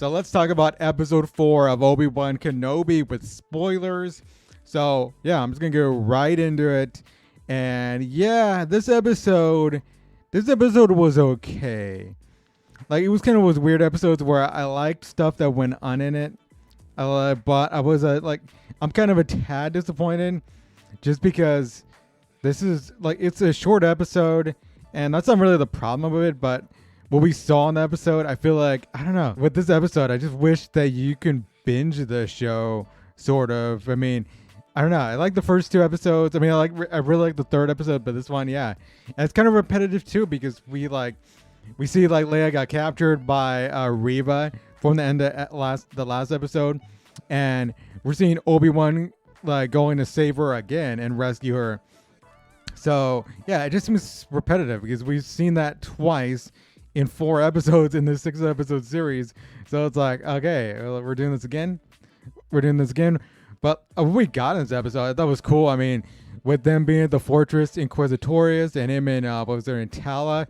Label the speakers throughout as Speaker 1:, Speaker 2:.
Speaker 1: So let's talk about episode 4 of Obi-Wan Kenobi with spoilers. So yeah, I'm just gonna go right into it. And yeah, this episode was okay. Like it was kind of those weird episodes where I liked stuff that went on in it. But I was I'm kind of a tad disappointed, just because this is like it's a short episode, and that's not really the problem of it. But what we saw in the episode, I feel like I don't know. With this episode, I just wish that you can binge the show, sort of. I mean, I don't know. I like the first 2 episodes. I mean, I really like the third episode, but this one, yeah, and it's kind of repetitive too because we see like Leia got captured by Reva from the end of the last episode, and we're seeing Obi-Wan like going to save her again and rescue her. So yeah, it just seems repetitive because we've seen that twice in 4 episodes in this 6-episode series. So it's like, okay, we're doing this again. But what we got in this episode, I thought was cool. I mean, with them being at the Fortress Inquisitorius and him and what was there in Tala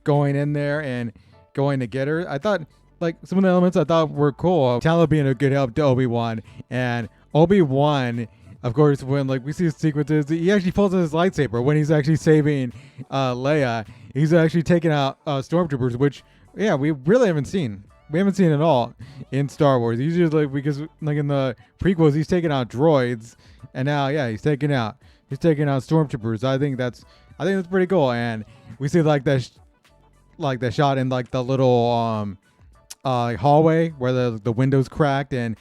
Speaker 1: going in there and going to get her. I thought like some of the elements I thought were cool. Tala being a good help to Obi-Wan, and Obi-Wan, of course, when like we see sequences, he actually pulls out his lightsaber when he's actually saving Leia. He's actually taking out stormtroopers, which yeah, we really haven't seen. We haven't seen it all in Star Wars. Usually, like because like in the prequels, he's taking out droids, and now yeah, he's taking out stormtroopers. I think that's pretty cool. And we see like that shot in like the little hallway where the windows cracked and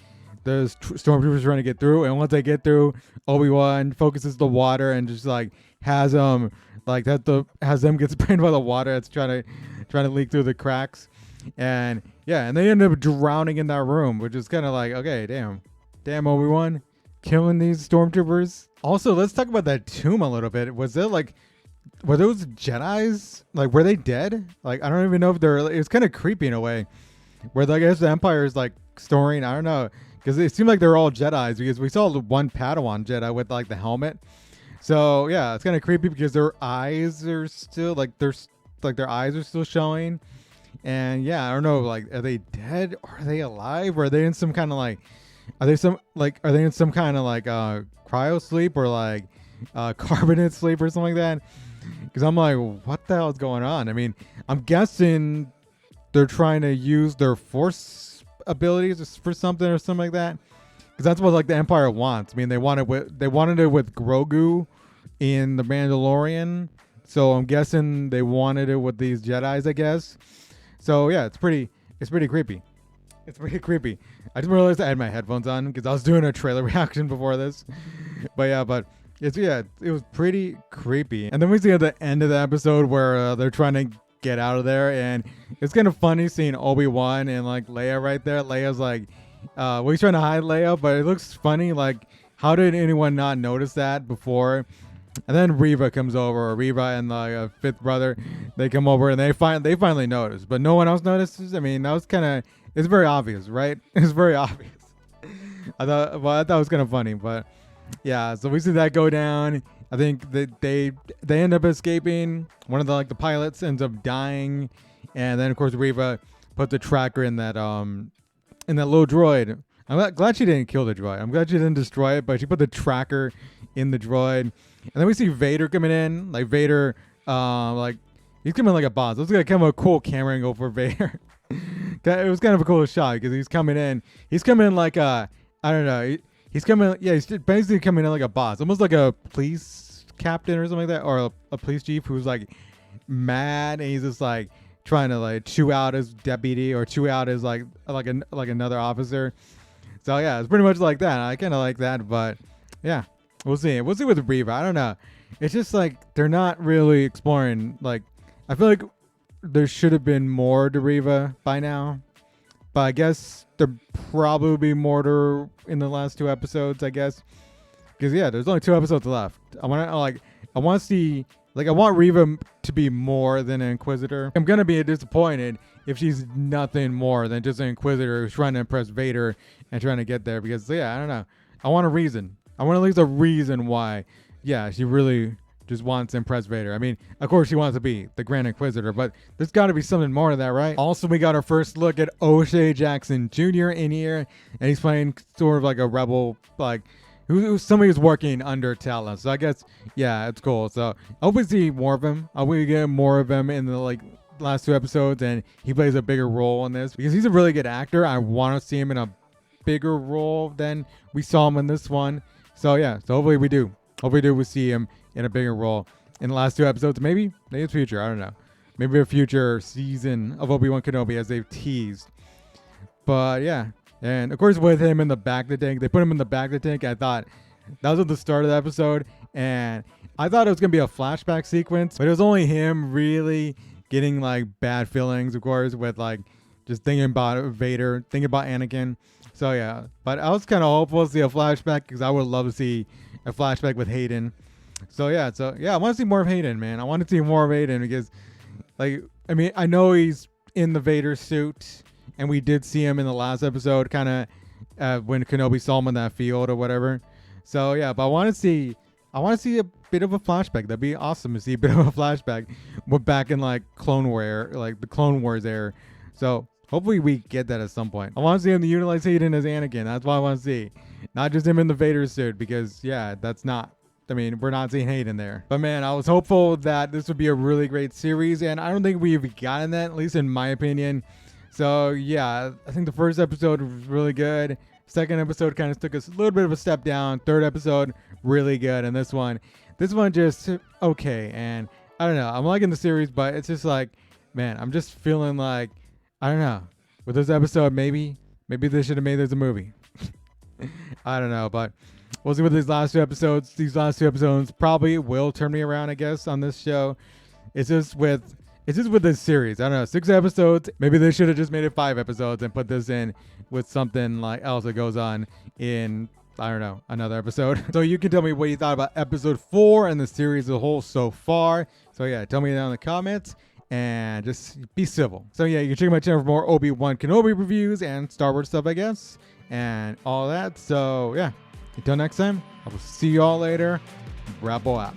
Speaker 1: there's stormtroopers trying to get through. And once they get through, Obi-Wan focuses the water and just like has them get sprayed by the water that's trying to leak through the cracks. And yeah, and they end up drowning in that room, which is kind of like, okay, damn Obi-Wan killing these stormtroopers. Also, let's talk about that tomb a little bit. Were those Jedis, like, were they dead? Like, I don't even know if it was kind of creepy in a way, where like, I guess the Empire is like storing, I don't know, because it seemed like they're all Jedis, because we saw one Padawan Jedi with like the helmet. So yeah, it's kind of creepy because their eyes are still their eyes are still showing. And yeah, I don't know, like, are they dead or are they alive? Or are they in some kind of like, are they in some kind of like cryo sleep or like carbonate sleep or something like that? Because I'm like, what the hell is going on? I mean, I'm guessing they're trying to use their force abilities for something like that. Because that's what like the Empire wants. I mean, they wanted it with Grogu in the Mandalorian. So I'm guessing they wanted it with these Jedis, I guess. So yeah, it's pretty creepy. It's pretty creepy. I just realized I had my headphones on because I was doing a trailer reaction before this. But it was pretty creepy. And then we see at the end of the episode where they're trying to get out of there, and it's kind of funny seeing Obi-Wan and like Leia right there. Leia's like, he's trying to hide Leia, but it looks funny. Like, how did anyone not notice that before? And then Reva comes over. Reva and the fifth brother, they come over and they finally notice, but no one else notices. I mean, that was it's very obvious, right? It's very obvious. I thought it was kind of funny, but yeah. So we see that go down. I think that they end up escaping. One of the pilots ends up dying, and then of course Reva put the tracker in that little droid. I'm glad she didn't kill the droid. I'm glad she didn't destroy it, but she put the tracker in the droid. And then we see Vader coming in. Like Vader, he's coming like a boss. It was like kind of a cool camera angle for Vader. It was kind of a cool shot because he's coming in. He's coming in like I don't know. He's coming. Yeah, he's basically coming in like a boss, almost like a police captain or something like that, or a police chief who's like mad and he's just like trying to like chew out his deputy or chew out his like another officer. So yeah, it's pretty much like that. I kind of like that, but yeah. We'll see with Reva. I don't know. It's just like they're not really exploring. Like, I feel like there should have been more to Reva by now, but I guess there probably be more to in the last 2 episodes. I guess because yeah, there's only 2 episodes left. I want to see I want Reva to be more than an Inquisitor. I'm gonna be disappointed if she's nothing more than just an Inquisitor who's trying to impress Vader and trying to get there. Because yeah, I don't know. I want a reason. I want at least a reason why, yeah, she really just wants to impress Vader. I mean, of course he wants to be the Grand Inquisitor, but there's got to be something more to that, right? Also, we got our first look at O'Shea Jackson Jr. in here, and he's playing sort of like a rebel, like who's somebody who's working under Talon. So I guess, yeah, it's cool. So I hope we see more of him. I hope we get more of him in the last 2 episodes, and he plays a bigger role in this because he's a really good actor. I want to see him in a bigger role than we saw him in this one. So yeah, so hopefully we do. Hopefully we see him in a bigger role in the last 2 episodes. Maybe it's future. I don't know. Maybe a future season of Obi-Wan Kenobi as they've teased. But yeah. And of course with him in the back of the tank, they put him in the back of the tank. I thought that was at the start of the episode. And I thought it was going to be a flashback sequence. But it was only him really getting like bad feelings, of course, with like just thinking about Vader, thinking about Anakin. So yeah. But I was kind of hopeful to see a flashback because I would love to see a flashback with Hayden. So yeah, I want to see more of Hayden, man. I want to see more of Hayden because, like, I mean, I know he's in the Vader suit, and we did see him in the last episode, kind of when Kenobi saw him in that field or whatever. So yeah, but I want to see a bit of a flashback. That'd be awesome to see a bit of a flashback. We're back in like Clone War, like the Clone Wars era. So hopefully we get that at some point. I want to see him to utilize Hayden as Anakin. That's what I want to see. Not just him in the Vader suit because, yeah, we're not seeing Hayden there. But man, I was hopeful that this would be a really great series, and I don't think we've gotten that, at least in my opinion. So yeah, I think the first episode was really good. Second episode kind of took us a little bit of a step down. Third episode, really good. And this one just okay. And I don't know. I'm liking the series, but it's just like, man, I'm just feeling like, I don't know. With this episode, maybe they should have made this a movie. I don't know, but we'll see with these last 2 episodes. These last 2 episodes probably will turn me around, I guess, on this show. It's just with this series. I don't know, 6 episodes. Maybe they should have just made it 5 episodes and put this in with something like else that goes on in, I don't know, another episode. So you can tell me what you thought about episode 4 and the series as a whole so far. So yeah, tell me down in the comments. And just be civil. So yeah, you can check my channel for more Obi-Wan Kenobi reviews and Star Wars stuff, I guess, and all that. So yeah, until next time, I will see you all later. Rebel out.